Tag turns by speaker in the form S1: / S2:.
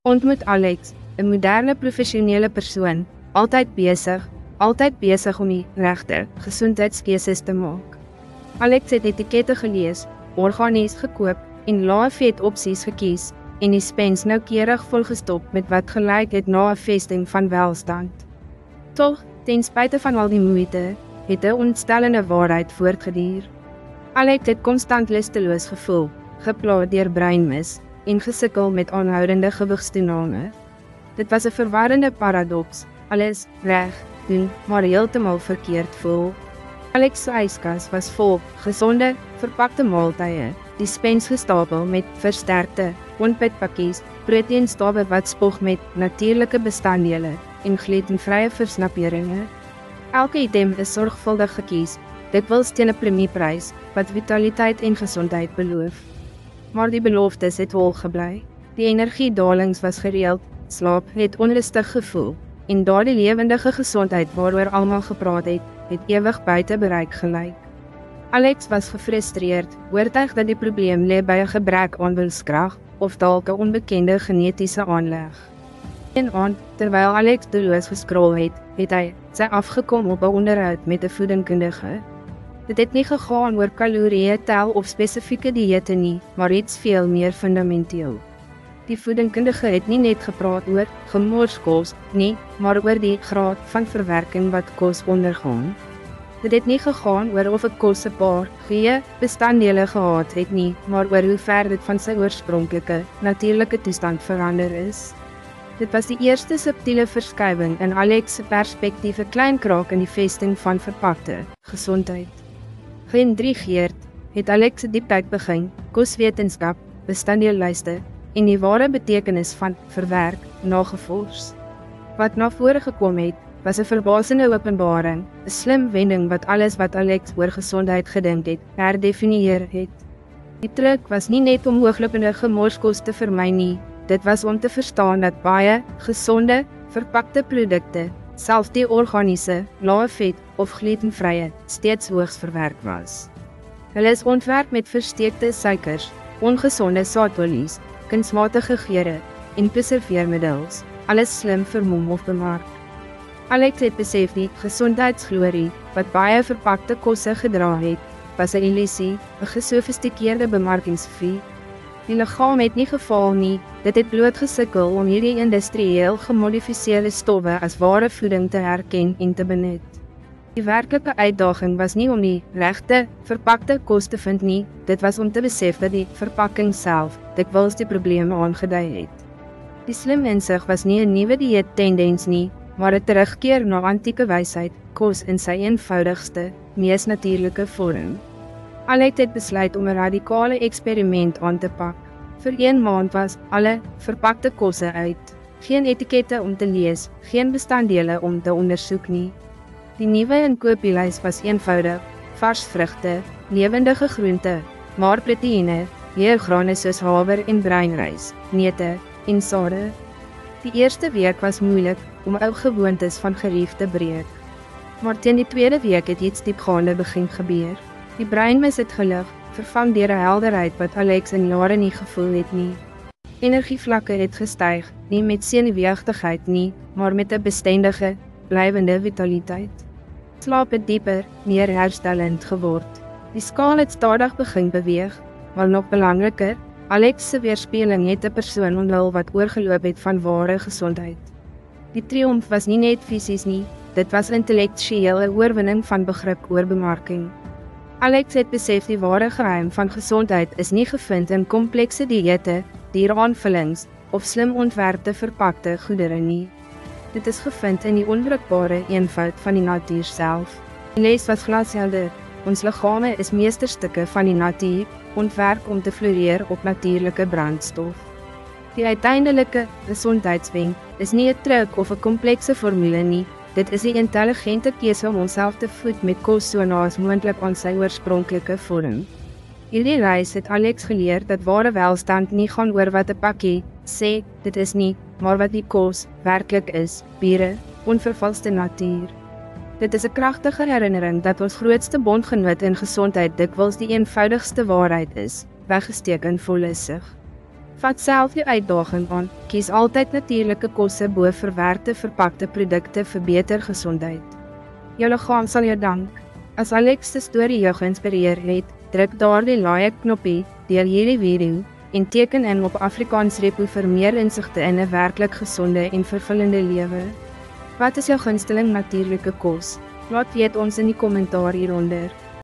S1: Ontmoet Alex, een moderne professionele persoon, altyd besig om die regte gesondheidskeses te maak. Alex het etikette gelees, organies gekoop en lae vet opsies gekies en die spens noukeurig volgestop met wat gelyk het na 'n vesting van welstand. Toch, ten spyte van al die moeite, het 'n ontstellende waarheid voortgeduur. Alex het konstant lusteloos gevoel, geplaag deur breinmis en gesukkel met aanhoudende gewigstoename. Dit was 'n verwarrende paradoks, alles reg doen, maar heeltemal verkeerd voel. Alex se yskas was vol gesonde, verpakte maaltye, die spens gestapel met versterkte ontbytpakkies, proteïnstawe wat spog met natuurlike bestanddele en glutenvrye versnaperinge. Elke item is sorgvuldig gekies, dikwels teen 'n premieprys wat vitaliteit en gesondheid beloof. Maar die beloftes het hol gebly. Die energiedalings was gereeld, slaap het onrustig gevoel, en daardie lewendige gesondheid waaroor almal gepraat het ewig buite bereik gelyk. Alex was gefrustreerd, oortuig dat die probleem lê by 'n gebrek aan wilskrag, of dalk 'n onbekende genetiese aanleg. Een aand, terwyl Alex doelloos geskrol het hy sy afgekom op 'n onderhoud met 'n voedingkundige. Dit het nie gegaan oor kalorieë tel of spesifieke diëte nie, maar iets veel meer fundamenteel. Die voedingkundige het nie net gepraat oor gemorskos nie, maar oor die graad van verwerking wat kos ondergaan. Dit het nie gegaan oor of 'n kos 'n paar goeie bestanddele gehad het nie, maar oor hoe ver dit van sy oorspronklike, natuurlike toestand verander is. Dit was die eerste subtiele verskywing in Alex se perspektief, 'n klein kraak in die vesting van verpakte gesondheid. Geïntrigeerd het Alex se diepduik begin, koswetenskap, bestanddeellyste en die ware betekenis van verwerk nagevors. Wat na vore gekom het, was 'n verbasende openbaring, 'n slim wending wat alles wat Alex oor gesondheid gedink het, herdefinieer het. Die truc was nie net om hooglopende gemorskos te vermy nie, dit was om te verstaan dat baie gesonde, verpakte produkte, selfs die organiese, lae vet of glutenvrye, steeds hoogs verwerk was. Hulle is ontwerp met versteekte suikers, ongesonde saadolies, kunsmatige geure en preserveermiddels, alles slim vermom of bemark. Alex het besef die gesondheidsglorie wat baie verpakte kosse gedra het, was 'n illusie, 'n gesofistikeerde bemarkingsfee. Die liggaam het nie gefaal nie, dit het bloot gesukkel om hierdie industrieel gemodifiseerde stowwe as ware voeding te herken en te benut. Die werklike uitdaging was nie om die regte, verpakte kos te vind nie, dit was om te besef dat die verpakking self dikwels die probleme aangedui het. Die slim insig was nie 'n nuwe dieet-tendens nie, maar 'n terugkeer na antieke wysheid, kos in sy eenvoudigste, mees natuurlike vorm. Alex het besluit om 'n radikale eksperiment aan te pak. Vir 1 maand was alle verpakte kosse uit. Geen etikette om te lees, geen bestanddele om te ondersoek nie. Die nuwe inkopieslys was eenvoudig, vars vrugte, lewendige groente, maar proteïene, heelgrane soos haver en breinrys, neute en sade. Die eerste week was moeilik om ou gewoontes van gerief te breek. Maar teen die tweede week het iets diepgaande begin gebeur. Die breinmis het gelig, vervang deur 'n helderheid wat Alex in jare nie gevoel het nie. Energievlakke het gestyg, nie met senuweeagtigheid nie, maar met 'n bestendige, blywende vitaliteit. Slaap het dieper, meer herstellend geword. Die skaal het stadig begin beweeg, maar nog belangriker, Alex se weerspieëling het 'n persoon onthul wat oorgeloop het van ware gesondheid. Die triomf was nie net fisies nie, dit was intellektuele oorwinning van begrip oor bemarking. Alex het besef die ware geheim van gesondheid is nie gevind in komplekse dieete, dieraanvullings of slim ontwerpte verpakte goedere nie. Dit is gevind in die onwrikbare eenvoud van die natuur self. Die les was glashelder, ons liggame is meesterstukke van die natuur, ontwerp om te floreer op natuurlike brandstof. Die uiteindelike gesondheidswenk is nie 'n truc of 'n komplekse formule nie, dit is die intelligente keuse om onsself te voed met kos so na as moontlik aan sy oorspronklike vorm. Hierdie reis het Alex geleer dat ware welstand nie gaan oor wat 'n pakkie sê, dit is nie, maar wat die kos werklik is, pure, onvervalste natuur. Dit is 'n kragtige herinnering dat ons grootste bondgenoot in gesondheid dikwels die eenvoudigste waarheid is, weggesteek in volle sig. Vat self die uitdaging aan, kies altyd natuurlike kosse bo verwerkte verpakte produkte vir beter gesondheid. Jou liggaam sal jou dank. As Alex se storie jou geïnspireer het, druk daardie like knoppie, deel hierdie video, en teken in op Afrikaans Repo vir meer insigte in 'n werklik gesonde en vervullende lewe. Wat is jou gunsteling natuurlike kos? Laat weet ons in die kommentaar hieronder.